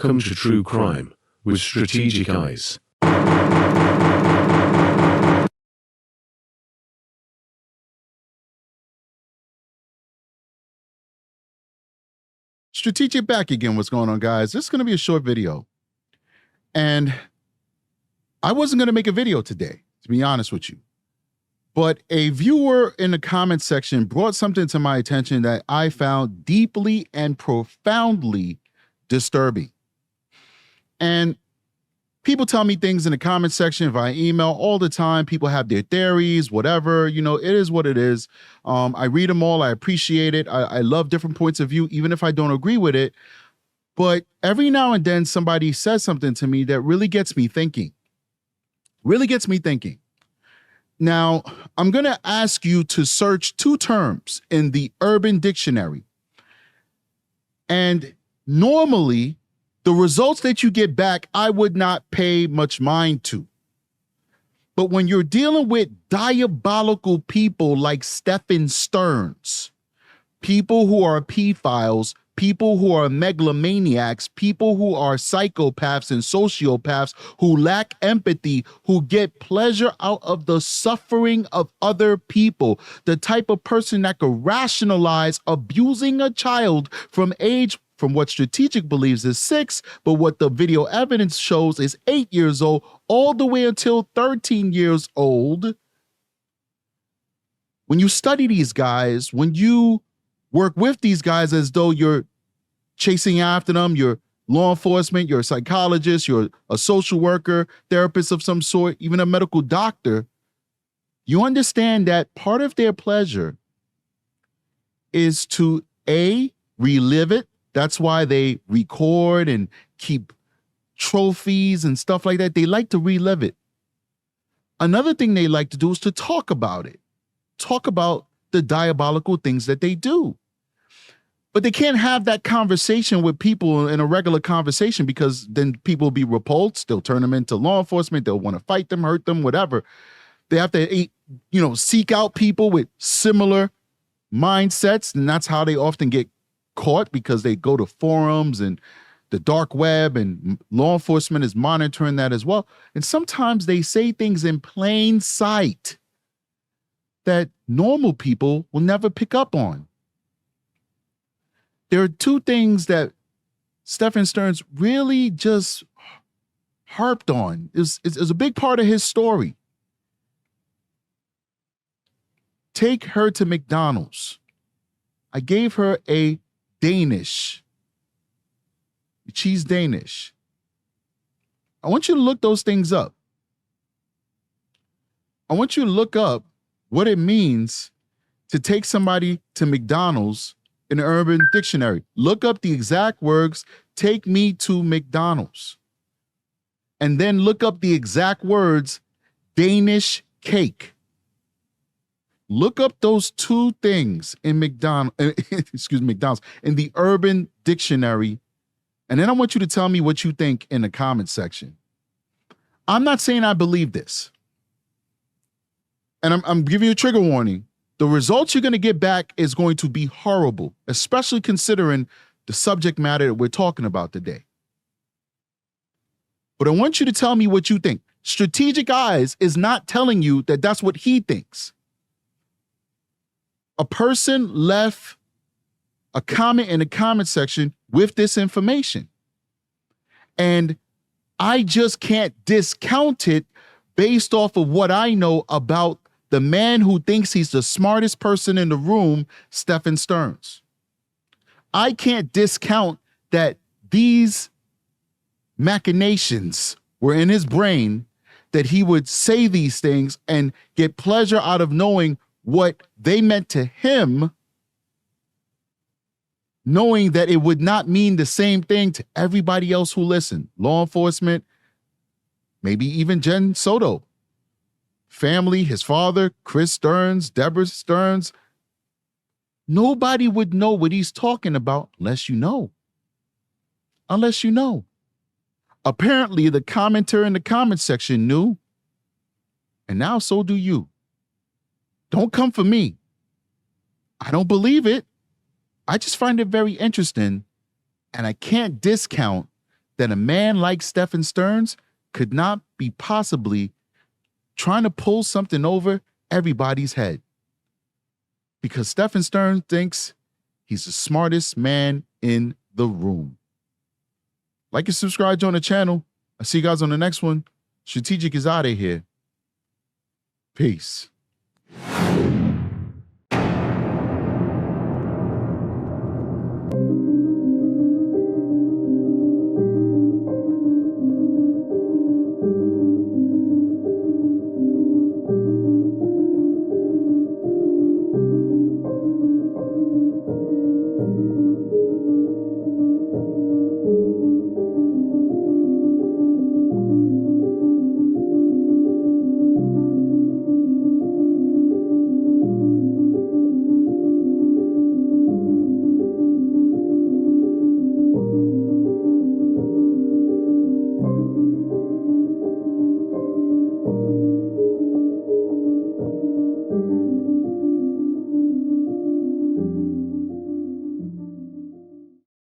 Welcome to True Crime with Strategic Eyes. Strategic back again. What's going on, guys? This is going to be a short video. And I wasn't going to make a video today, to be honest with you. But a viewer in the comment section brought something to my attention that I found deeply and profoundly disturbing. And people tell me things in the comment section via email all the time. People have their theories, whatever, you know, it is what it is. I read them all. I appreciate it. I love different points of view, even if I don't agree with it. But every now and then somebody says something to me that really gets me thinking. Now, I'm going to ask you to search two terms in the Urban Dictionary. And normally, the results that you get back, I would not pay much mind to. But when you're dealing with diabolical people like Stephen Stearns, people who are pedophiles, people who are megalomaniacs, people who are psychopaths and sociopaths, who lack empathy, who get pleasure out of the suffering of other people, the type of person that could rationalize abusing a child from what Strategic believes is 6, but what the video evidence shows is 8 years old, all the way until 13 years old. When you study these guys, when you work with these guys as though you're chasing after them, you're law enforcement, you're a psychologist, you're a social worker, therapist of some sort, even a medical doctor, you understand that part of their pleasure is to relive it. That's why they record and keep trophies and stuff like that. They like to relive it. Another thing they like to do is to talk about it. Talk about the diabolical things that they do. But they can't have that conversation with people in a regular conversation, because then people will be repulsed. They'll turn them into law enforcement. They'll want to fight them, hurt them, whatever. They have to, seek out people with similar mindsets. And that's how they often get caught, because they go to forums and the dark web, and law enforcement is monitoring that as well. And sometimes they say things in plain sight that normal people will never pick up on. There are two things that Stephen Stearns really just harped on. It's a big part of his story. Take her to McDonald's. I gave her a Danish, cheese Danish. I want you to look those things up. I want you to look up what it means to take somebody to McDonald's in the Urban Dictionary. Look up the exact words, take me to McDonald's. And then look up the exact words, Danish cake. Look up those two things in McDonald's, in the Urban Dictionary. And then I want you to tell me what you think in the comment section. I'm not saying I believe this. And I'm giving you a trigger warning. The results you're going to get back is going to be horrible, especially considering the subject matter that we're talking about today. But I want you to tell me what you think. Strategic Eyes is not telling you that that's what he thinks. A person left a comment in the comment section with this information. And I just can't discount it based off of what I know about the man who thinks he's the smartest person in the room, Stephen Stearns. I can't discount that these machinations were in his brain, that he would say these things and get pleasure out of knowing what they meant to him, knowing that it would not mean the same thing to everybody else who listened. Law enforcement, maybe even Jen Soto. Family, his father, Chris Stearns, Deborah Stearns. Nobody would know what he's talking about unless you know. Apparently, the commenter in the comment section knew, and now so do you. Don't come for me. I don't believe it. I just find it very interesting, and I can't discount that a man like Stephen Stearns could not be possibly trying to pull something over everybody's head. Because Stephen Stearns thinks he's the smartest man in the room. Like and subscribe, join the channel. I'll see you guys on the next one. Strategic is out of here. Peace.